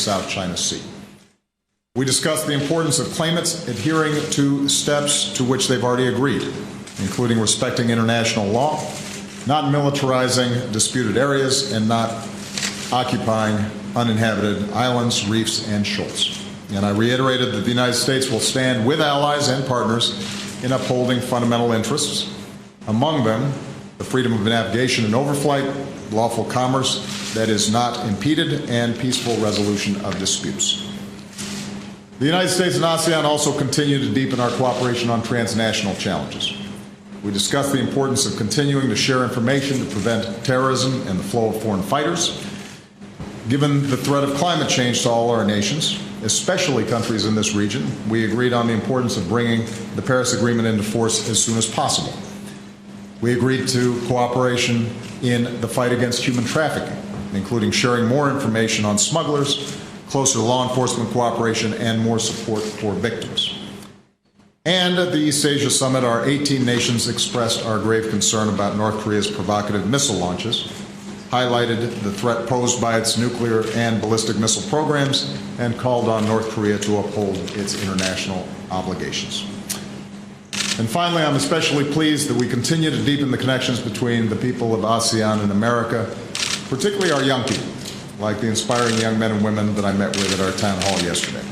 South China Sea. We discussed the importance of claimants adhering to steps to which they've already agreed, including respecting international law, not militarizing disputed areas, and not occupying uninhabited islands, reefs, and shoals. And I reiterated that the United States will stand with allies and partners in upholding fundamental interests, among them the freedom of navigation and overflight, lawful commerce that is not impeded, and peaceful resolution of disputes. The United States and ASEAN also continue to deepen our cooperation on transnational challenges. We discussed the importance of continuing to share information to prevent terrorism and the flow of foreign fighters. Given the threat of climate change to all our nations, especially countries in this region, we agreed on the importance of bringing the Paris Agreement into force as soon as possible. We agreed to cooperation in the fight against human trafficking, including sharing more information on smugglers, closer law enforcement cooperation, and more support for victims. And at the East Asia Summit, our 18 nations expressed our grave concern about North Korea's provocative missile launches, highlighted the threat posed by its nuclear and ballistic missile programs, and called on North Korea to uphold its international obligations. And finally, I'm especially pleased that we continue to deepen the connections between the people of ASEAN and America, particularly our young people, like the inspiring young men and women that I met with at our town hall yesterday.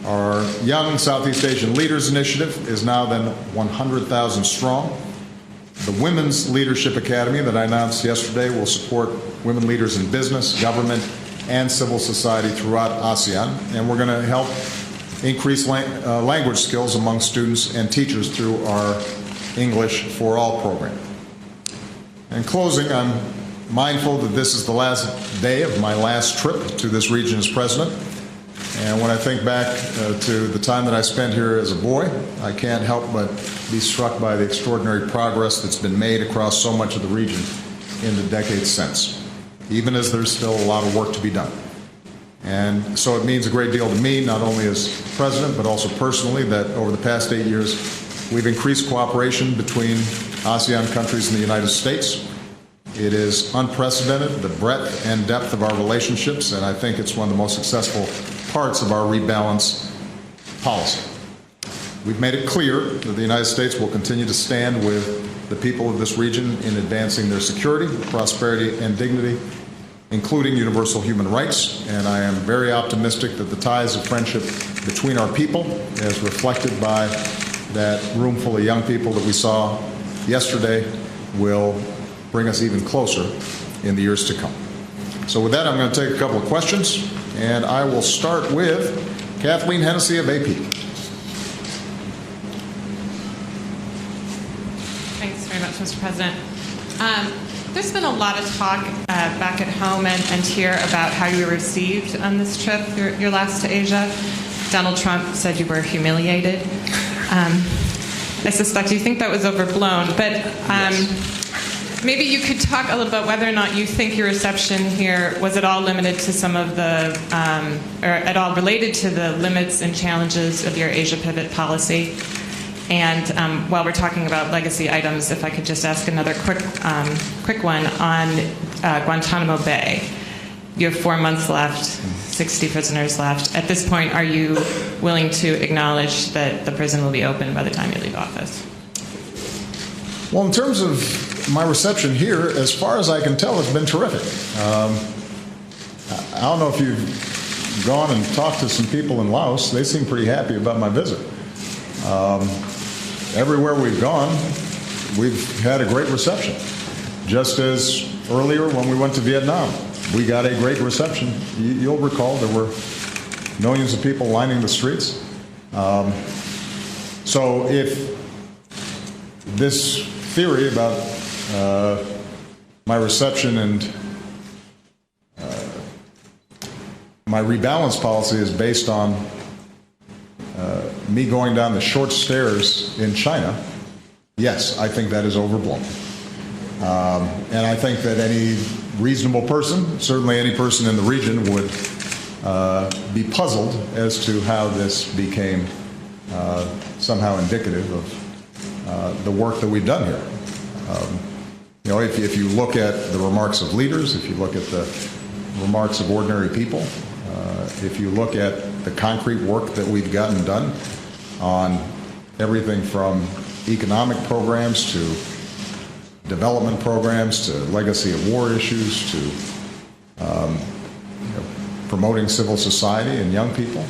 Our Young Southeast Asian Leaders Initiative is now then 100,000 strong. The Women's Leadership Academy that I announced yesterday will support women leaders in business, government, and civil society throughout ASEAN, and we're going to help increase language skills among students and teachers through our English for All program. In closing, I'm mindful that this is the last day of my last trip to this region as president. And when I think back to the time that I spent here as a boy, I can't help but be struck by the extraordinary progress that's been made across so much of the region in the decades since, even as there's still a lot of work to be done. And so it means a great deal to me, not only as president, but also personally, that over the past 8 years, we've increased cooperation between ASEAN countries and the United States. It is unprecedented, the breadth and depth of our relationships, and I think it's one of the most successful parts of our rebalance policy. We've made it clear that the United States will continue to stand with the people of this region in advancing their security, prosperity, and dignity, including universal human rights, and I am very optimistic that the ties of friendship between our people, as reflected by that room full of young people that we saw yesterday, will bring us even closer in the years to come. So with that, I'm going to take a couple of questions, and I will start with Kathleen Hennessy of AP. Thanks very much, Mr. President. There's been a lot of talk back at home and here about how you were received on this trip, your last to Asia. Donald Trump said you were humiliated. I suspect you think that was overblown, but maybe you could talk a little about whether or not you think your reception here was at all limited to some of the, or at all related to the limits and challenges of your Asia pivot policy. And while we're talking about legacy items, if I could just ask another quick one on Guantanamo Bay. You have 4 months left, 60 prisoners left. At this point, are you willing to acknowledge that the prison will be open by the time you leave office? Well, in terms of my reception here, as far as I can tell, it's been terrific. I don't know if you've gone and talked to some people in Laos. They seem pretty happy about my visit. Everywhere we've gone, we've had a great reception. Just as earlier when we went to Vietnam, we got a great reception. You'll recall there were millions of people lining the streets. So if this theory about my reception and my rebalance policy is based on me going down the short stairs in China, yes, I think that is overblown. And I think that any reasonable person, certainly any person in the region, would be puzzled as to how this became somehow indicative of the work that we've done here. You know, if you look at the remarks of leaders, if you look at the remarks of ordinary people, If you look at the concrete work that we've gotten done on everything from economic programs to development programs to legacy of war issues to promoting civil society and young people,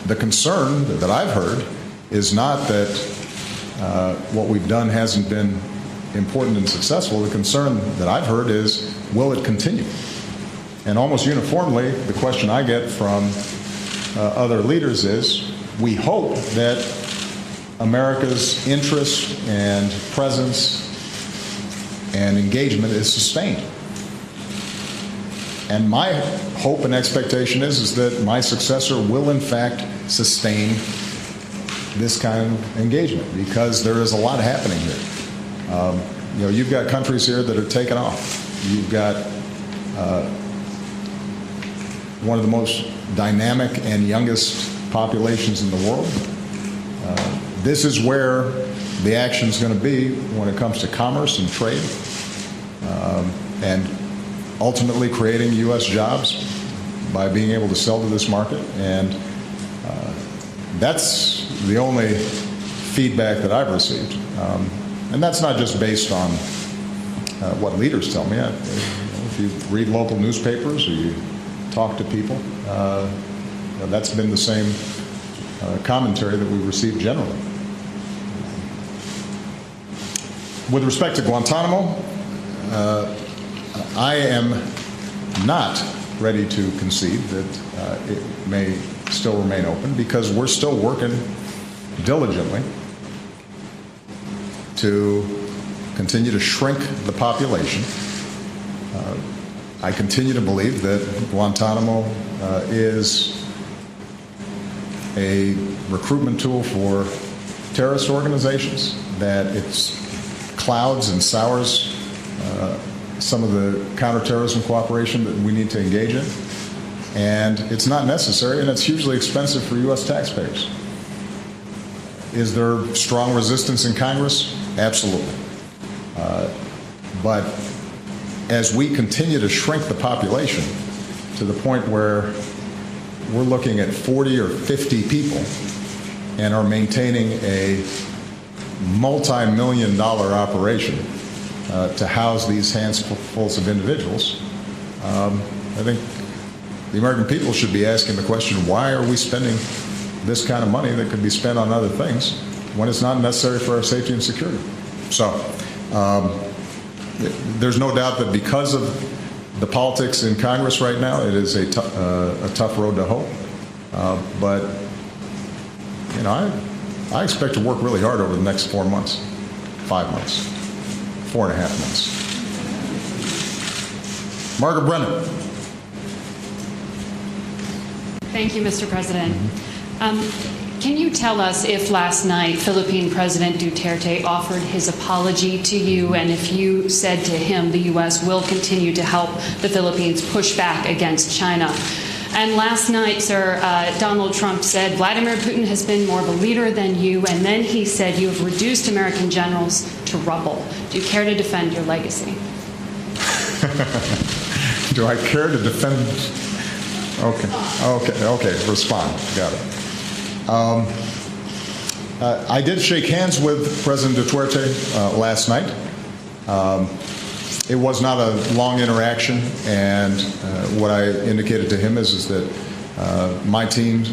the concern that I've heard is not that what we've done hasn't been important and successful. The concern that I've heard is, will it continue? And almost uniformly, the question I get from other leaders is, we hope that America's interest and presence and engagement is sustained. And my hope and expectation is that my successor will in fact sustain this kind of engagement, because there is a lot happening here. You've got countries here that are taking off. You've got one of the most dynamic and youngest populations in the world. This is where the action is going to be when it comes to commerce and trade, and ultimately creating U.S. jobs by being able to sell to this market. And that's the only feedback that I've received. And that's not just based on what leaders tell me. If you read local newspapers or you talk to people, that's been the same commentary that we receive generally. With respect to Guantanamo, I am not ready to concede that it may still remain open, because we're still working diligently to continue to shrink the population. I continue to believe that Guantanamo is a recruitment tool for terrorist organizations, that it clouds and sours some of the counterterrorism cooperation that we need to engage in. And it's not necessary, and it's hugely expensive for U.S. taxpayers. Is there strong resistance in Congress? Absolutely. But as we continue to shrink the population to the point where we're looking at 40 or 50 people and are maintaining a multi-million-dollar operation to house these handfuls of individuals, I think the American people should be asking the question, why are we spending this kind of money that could be spent on other things when it's not necessary for our safety and security? So there's no doubt that because of the politics in Congress right now, it is a tough road to hoe. But I expect to work really hard over the next 4 months, 5 months, 4.5 months. Margaret Brennan. Thank you, Mr. President. Can you tell us if last night Philippine President Duterte offered his apology to you, and if you said to him the U.S. will continue to help the Philippines push back against China? And last night, sir, Donald Trump said Vladimir Putin has been more of a leader than you, and then he said you have reduced American generals to rubble. Do you care to defend your legacy? Do I care to defend? Okay, respond. Got it. I did shake hands with President Duterte last night. It was not a long interaction, and what I indicated to him is that my team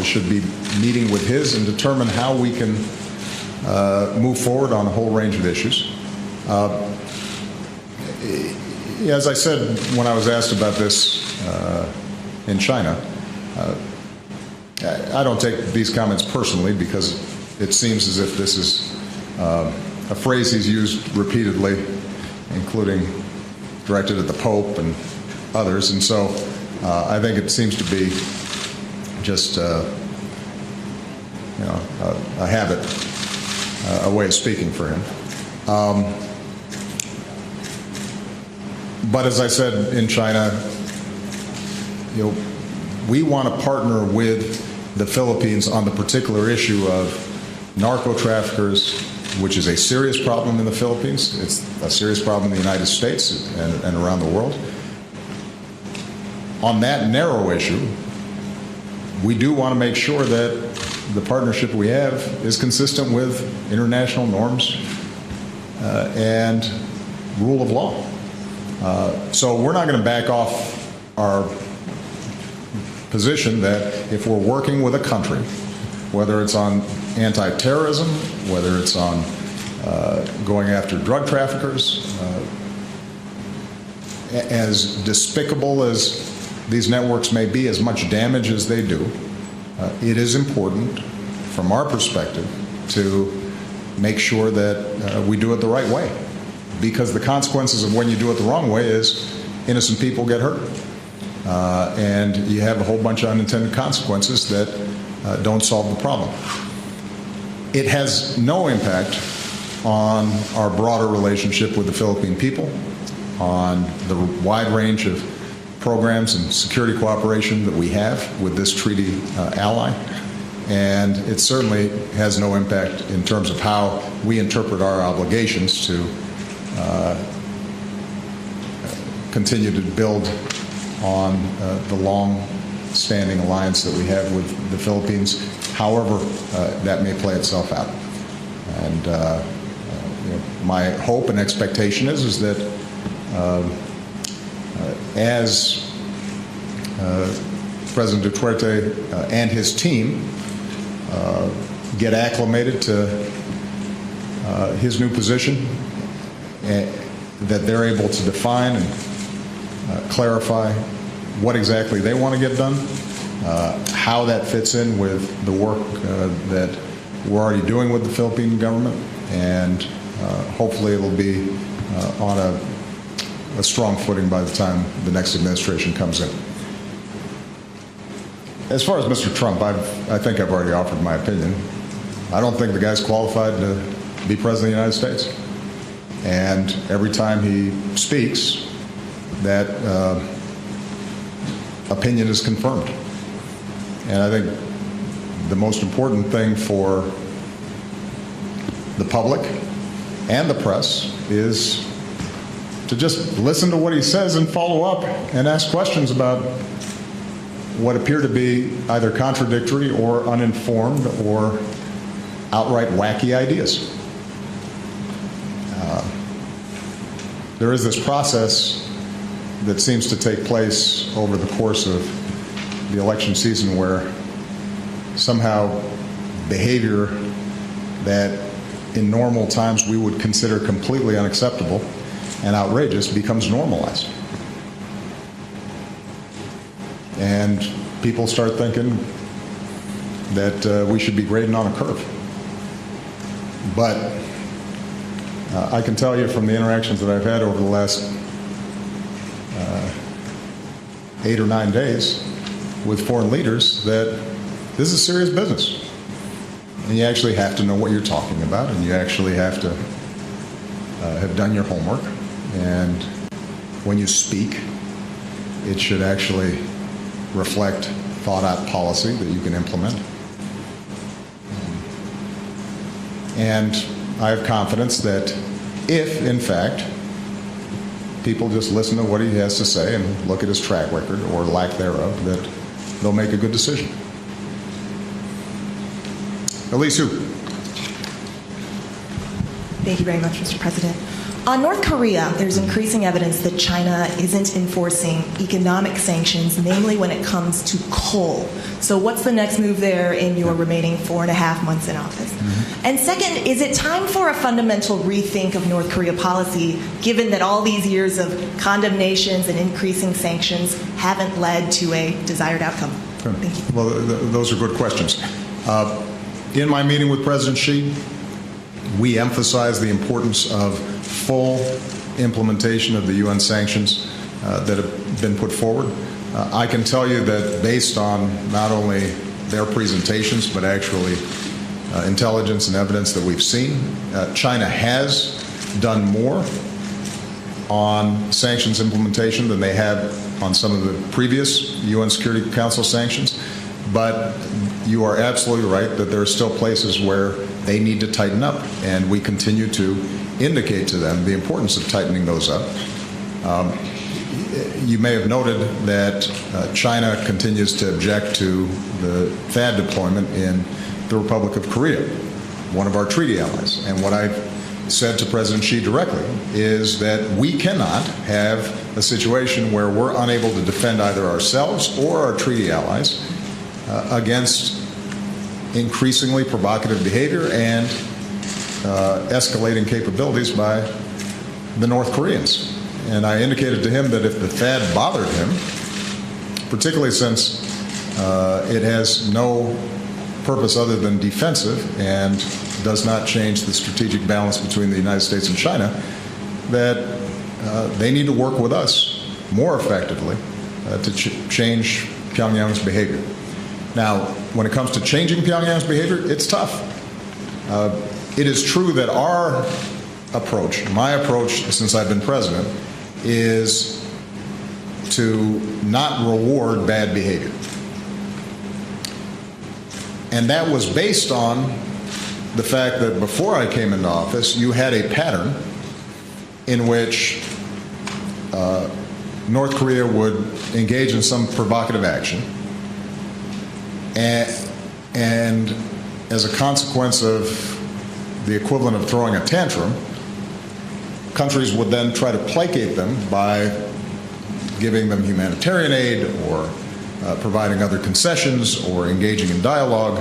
should be meeting with his and determine how we can move forward on a whole range of issues. As I said when I was asked about this in China, I don't take these comments personally, because it seems as if this is a phrase he's used repeatedly, including directed at the Pope and others. And so I think it seems to be just a habit, a way of speaking for him. But as I said in China, we want to partner with the Philippines on the particular issue of narco traffickers, which is a serious problem in the Philippines. It's a serious problem in the United States and around the world. On that narrow issue, we do want to make sure that the partnership we have is consistent with international norms and rule of law. So we're not going to back off our position that if we're working with a country, whether it's on anti-terrorism, whether it's on going after drug traffickers, as despicable as these networks may be, as much damage as they do, it is important from our perspective to make sure that we do it the right way. Because the consequences of when you do it the wrong way is innocent people get hurt. And you have a whole bunch of unintended consequences that don't solve the problem. It has no impact on our broader relationship with the Philippine people, on the wide range of programs and security cooperation that we have with this treaty ally. And it certainly has no impact in terms of how we interpret our obligations to continue to build on the long-standing alliance that we have with the Philippines, however that may play itself out. And my hope and expectation is that as President Duterte and his team get acclimated to his new position, that they're able to define and clarify what exactly they want to get done, how that fits in with the work that we're already doing with the Philippine government, and hopefully it'll be on a strong footing by the time the next administration comes in. As far as Mr. Trump, I think I've already offered my opinion. I don't think the guy's qualified to be President of the United States. And every time he speaks, that opinion is confirmed. And I think the most important thing for the public and the press is to just listen to what he says and follow up and ask questions about what appear to be either contradictory or uninformed or outright wacky ideas. There is this process that seems to take place over the course of the election season where somehow behavior that in normal times we would consider completely unacceptable and outrageous becomes normalized. And people start thinking that we should be grading on a curve. But I can tell you from the interactions that I've had over the last 8 or 9 days with foreign leaders that this is serious business. And you actually have to know what you're talking about, and you actually have to have done your homework. And when you speak, it should actually reflect thought-out policy that you can implement. And I have confidence that if, in fact, people just listen to what he has to say and look at his track record or lack thereof, that they'll make a good decision. Elise, who? Thank you very much, Mr. President. On North Korea, there's increasing evidence that China isn't enforcing economic sanctions, namely when it comes to coal. So what's the next move there in your remaining 4.5 months in office? And second, is it time for a fundamental rethink of North Korea policy, given that all these years of condemnations and increasing sanctions haven't led to a desired outcome? Thank you. Well, those are good questions. In my meeting with President Xi, we emphasized the importance of full implementation of the UN sanctions that have been put forward. I can tell you that based on not only their presentations, but actually intelligence and evidence that we've seen, China has done more on sanctions implementation than they have on some of the previous UN Security Council sanctions. But you are absolutely right that there are still places where they need to tighten up, and we continue to indicate to them the importance of tightening those up. you may have noted that China continues to object to the THAAD deployment in the Republic of Korea, one of our treaty allies. And what I've said to President Xi directly is that we cannot have a situation where we're unable to defend either ourselves or our treaty allies against increasingly provocative behavior and escalating capabilities by the North Koreans. And I indicated to him that if the THAAD bothered him, particularly since it has no purpose other than defensive and does not change the strategic balance between the United States and China, that they need to work with us more effectively to change Pyongyang's behavior. Now, when it comes to changing Pyongyang's behavior, it's tough. It is true that our approach, my approach since I've been president, is to not reward bad behavior. And that was based on the fact that before I came into office, you had a pattern in which North Korea would engage in some provocative action, and as a consequence of the equivalent of throwing a tantrum, countries would then try to placate them by giving them humanitarian aid or providing other concessions or engaging in dialogue,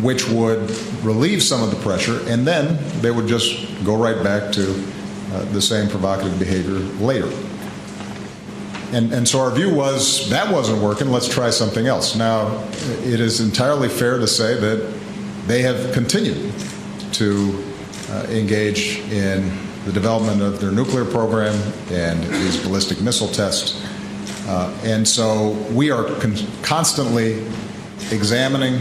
which would relieve some of the pressure, and then they would just go right back to the same provocative behavior later. And so our view was, that wasn't working, let's try something else. Now, it is entirely fair to say that they have continued to engage in the development of their nuclear program and these ballistic missile tests. And so we are constantly examining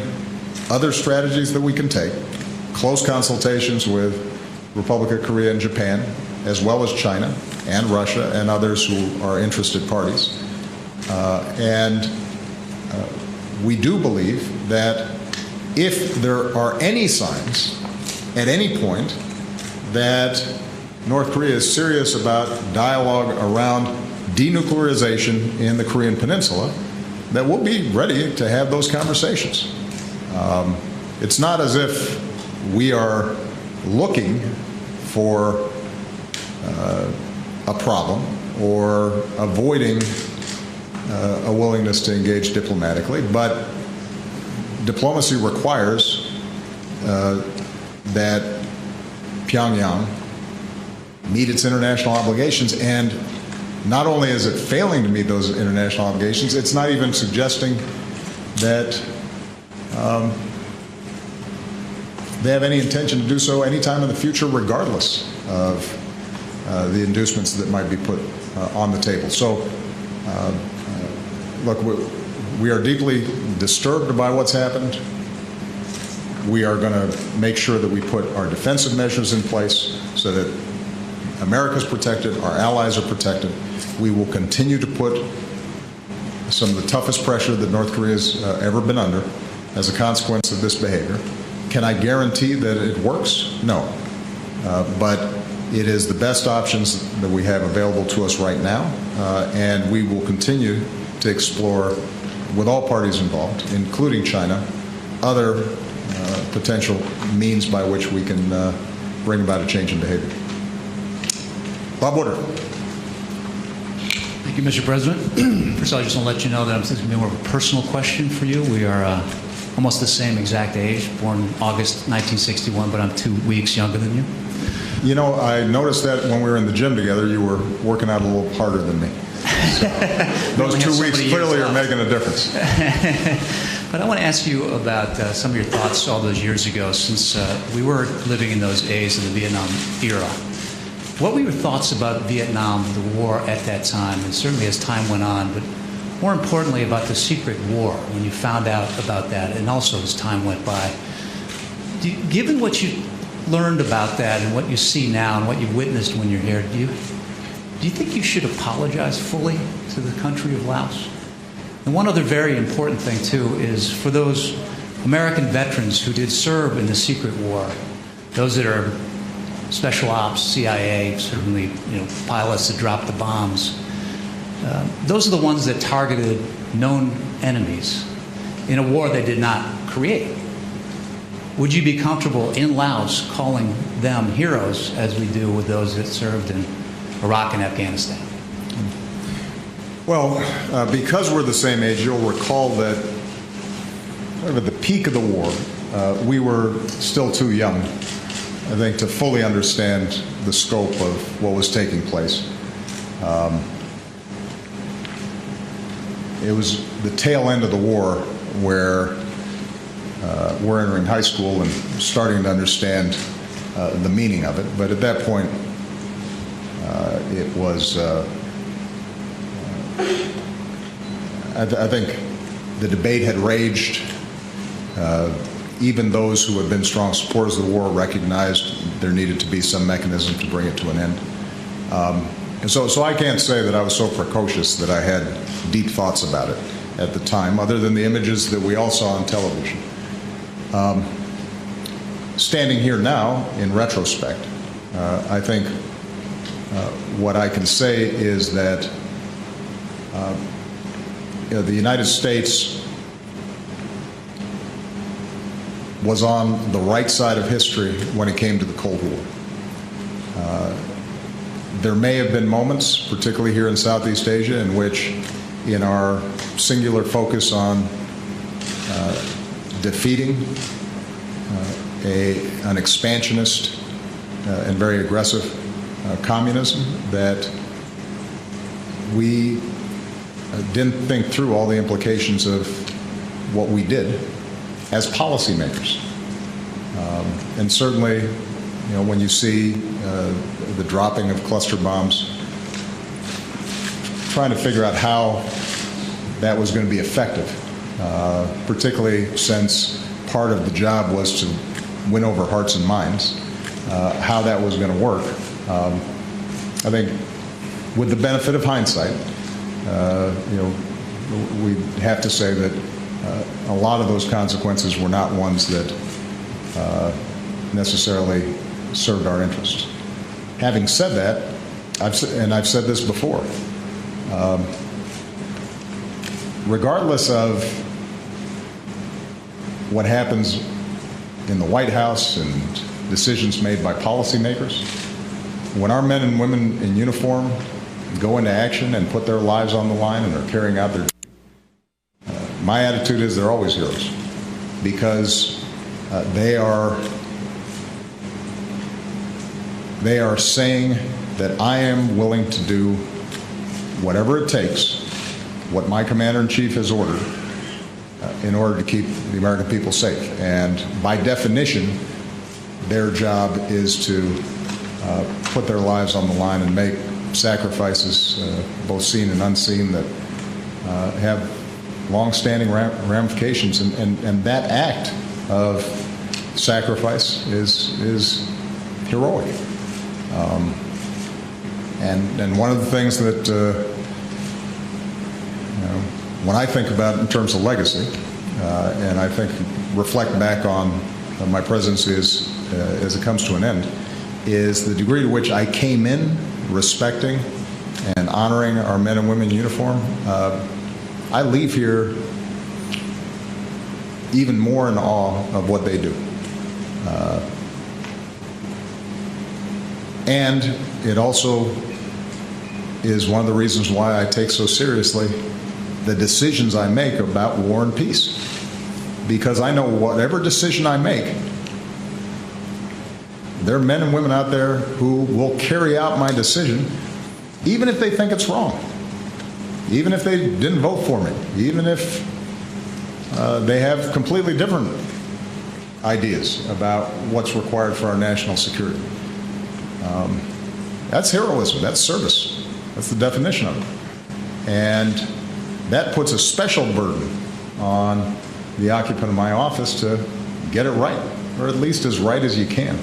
other strategies that we can take, close consultations with Republic of Korea and Japan, as well as China and Russia and others who are interested parties. And we do believe that if there are any signs at any point that North Korea is serious about dialogue around denuclearization in the Korean Peninsula, that we'll be ready to have those conversations. It's not as if we are looking for a problem or avoiding a willingness to engage diplomatically, but diplomacy requires that Pyongyang meet its international obligations, and not only is it failing to meet those international obligations, it's not even suggesting that they have any intention to do so anytime in the future, regardless of the inducements that might be put on the table. So, look, we are deeply disturbed by what's happened. We are going to make sure that we put our defensive measures in place so that America's protected, our allies are protected. We will continue to put some of the toughest pressure that North Korea has ever been under as a consequence of this behavior. Can I guarantee that it works? No. But it is the best options that we have available to us right now, and we will continue to explore with all parties involved, including China, other potential means by which we can bring about a change in behavior. Bob Woodard. Thank you, Mr. President. First of all, I just want to let you know that this is going to be more of a personal question for you. We are almost the same exact age, born August 1961, but I'm 2 weeks younger than you. You know, I noticed that when we were in the gym together, you were working out a little harder than me. So those 2 weeks clearly are making a difference. But I want to ask you about some of your thoughts all those years ago, since we were living in those days of the Vietnam era. What were your thoughts about Vietnam, the war at that time, and certainly as time went on, but more importantly about the secret war, when you found out about that, and also as time went by? Given what you learned about that and what you see now and what you witnessed when you're here, do you think you should apologize fully to the country of Laos? And one other very important thing, too, is for those American veterans who did serve in the secret war, those that are special ops, CIA, certainly pilots that dropped the bombs. Those are the ones that targeted known enemies in a war they did not create. Would you be comfortable in Laos calling them heroes as we do with those that served in Iraq and Afghanistan? Well, because we're the same age, you'll recall that at the peak of the war, we were still too young, I think, to fully understand the scope of what was taking place. It was the tail end of the war where we're entering high school and starting to understand the meaning of it. But at that point, it was, I think the debate had raged. Even those who had been strong supporters of the war recognized there needed to be some mechanism to bring it to an end. And so I can't say that I was so precocious that I had deep thoughts about it at the time, other than the images that we all saw on television. Standing here now, in retrospect, I think what I can say is that the United States was on the right side of history when it came to the Cold War. There may have been moments, particularly here in Southeast Asia, in which, in our singular focus on defeating an expansionist and very aggressive communism, that we didn't think through all the implications of what we did as policymakers. And certainly, when you see the dropping of cluster bombs, trying to figure out how that was going to be effective, particularly since part of the job was to win over hearts and minds, how that was going to work. I think with the benefit of hindsight, we have to say that a lot of those consequences were not ones that necessarily served our interests. Having said that, I've said this before, regardless of what happens in the White House and decisions made by policymakers, when our men and women in uniform go into action and put their lives on the line and are carrying out their my attitude is they're always heroes, because they are saying that I am willing to do whatever it takes, what my commander-in-chief has ordered, in order to keep the American people safe. And by definition, their job is to put their lives on the line and make sacrifices, both seen and unseen, that have long-standing ramifications, and that act of sacrifice is heroic. And one of the things that when I think about in terms of legacy, and I think reflect back on my presidency as it comes to an end, is the degree to which I came in respecting and honoring our men and women in uniform. I leave here even more in awe of what they do. And it also is one of the reasons why I take so seriously the decisions I make about war and peace. Because I know whatever decision I make, there are men and women out there who will carry out my decision, even if they think it's wrong. Even if they didn't vote for me, even if they have completely different ideas about what's required for our national security. That's heroism, that's service. That's the definition of it. And that puts a special burden on the occupant of my office to get it right, or at least as right as you can.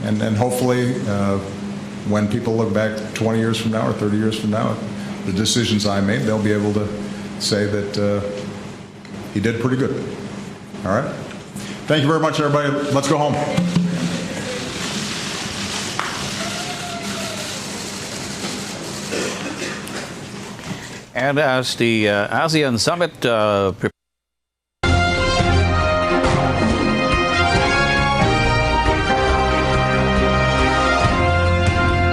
And hopefully, when people look back 20 years from now or 30 years from now at the decisions I made, they'll be able to say that he did pretty good. All right? Thank you very much, everybody. Let's go home. And as the ASEAN summit